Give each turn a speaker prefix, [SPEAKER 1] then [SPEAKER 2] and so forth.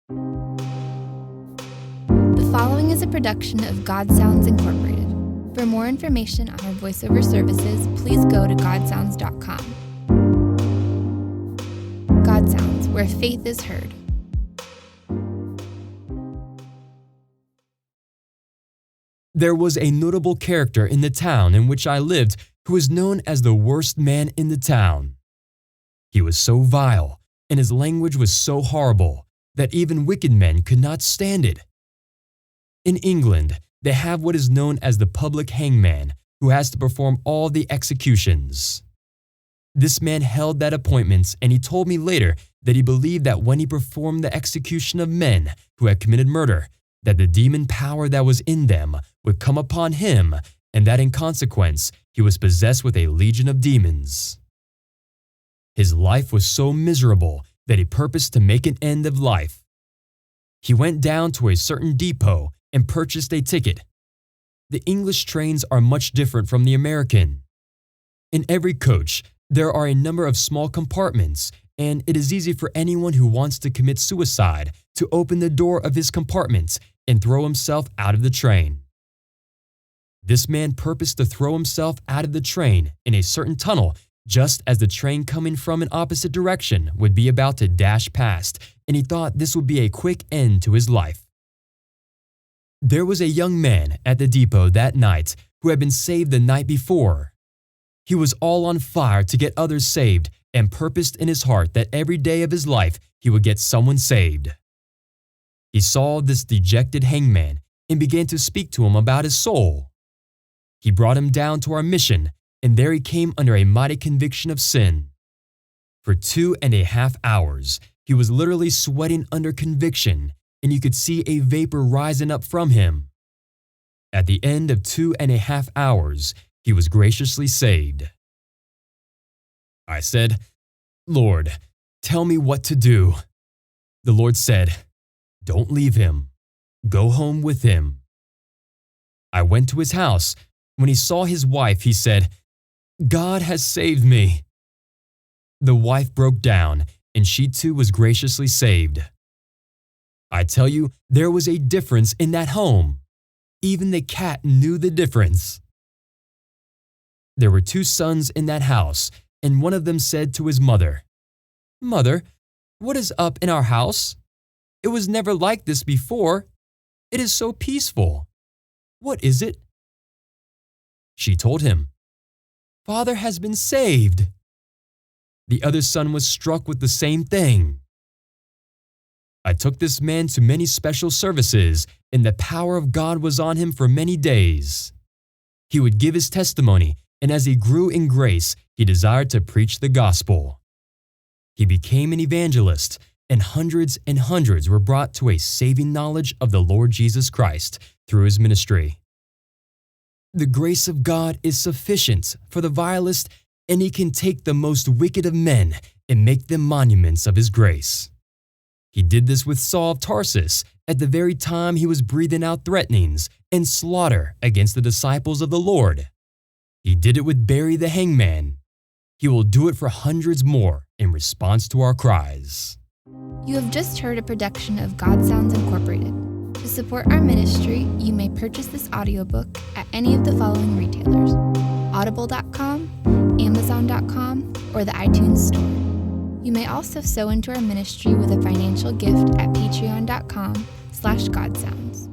[SPEAKER 1] The following is a production of God Sounds Incorporated. For more information on our voiceover services, please go to godsounds.com. God Sounds, where faith is heard.
[SPEAKER 2] There was a notable character in the town in which I lived who was known as the worst man in the town. He was so vile, and his language was so horrible, that even wicked men could not stand it. In England, they have what is known as the public hangman, who has to perform all the executions. This man held that appointment, and he told me later that he believed that when he performed the execution of men who had committed murder, that the demon power that was in them would come upon him, and that in consequence he was possessed with a legion of demons. His life was so miserable that he purposed to make an end of life. He went down to a certain depot and purchased a ticket. The English trains are much different from the American. In every coach, there are a number of small compartments, and it is easy for anyone who wants to commit suicide to open the door of his compartment and throw himself out of the train. This man purposed to throw himself out of the train in a certain tunnel just as the train coming from an opposite direction would be about to dash past, and he thought this would be a quick end to his life. There was a young man at the depot that night who had been saved the night before. He was all on fire to get others saved and purposed in his heart that every day of his life he would get someone saved. He saw this dejected hangman and began to speak to him about his soul. He brought him down to our mission, and there he came under a mighty conviction of sin. For 2.5 hours, he was literally sweating under conviction, and you could see a vapor rising up from him. At the end of 2.5 hours, he was graciously saved. I said, "Lord, tell me what to do." The Lord said, "Don't leave him. Go home with him." I went to his house. When he saw his wife, he said, "God has saved me." The wife broke down, and she too was graciously saved. I tell you, there was a difference in that home. Even the cat knew the difference. There were 2 sons in that house, and one of them said to his mother, "Mother, what is up in our house? It was never like this before. It is so peaceful. What is it?" She told him, "Father has been saved." The other son was struck with the same thing. I took this man to many special services, and the power of God was on him for many days. He would give his testimony, and as he grew in grace, he desired to preach the gospel. He became an evangelist, and hundreds were brought to a saving knowledge of the Lord Jesus Christ through his ministry. The grace of God is sufficient for the vilest, and he can take the most wicked of men and make them monuments of his grace. He did this with Saul of Tarsus at the very time he was breathing out threatenings and slaughter against the disciples of the Lord. He did it with Barry the hangman. He will do it for hundreds more in response to our cries.
[SPEAKER 1] You have just heard a production of God Sounds Incorporated. To support our ministry, you may purchase this audiobook at any of the following retailers: audible.com, amazon.com, or the iTunes Store. You may also sow into our ministry with a financial gift at patreon.com/godsounds.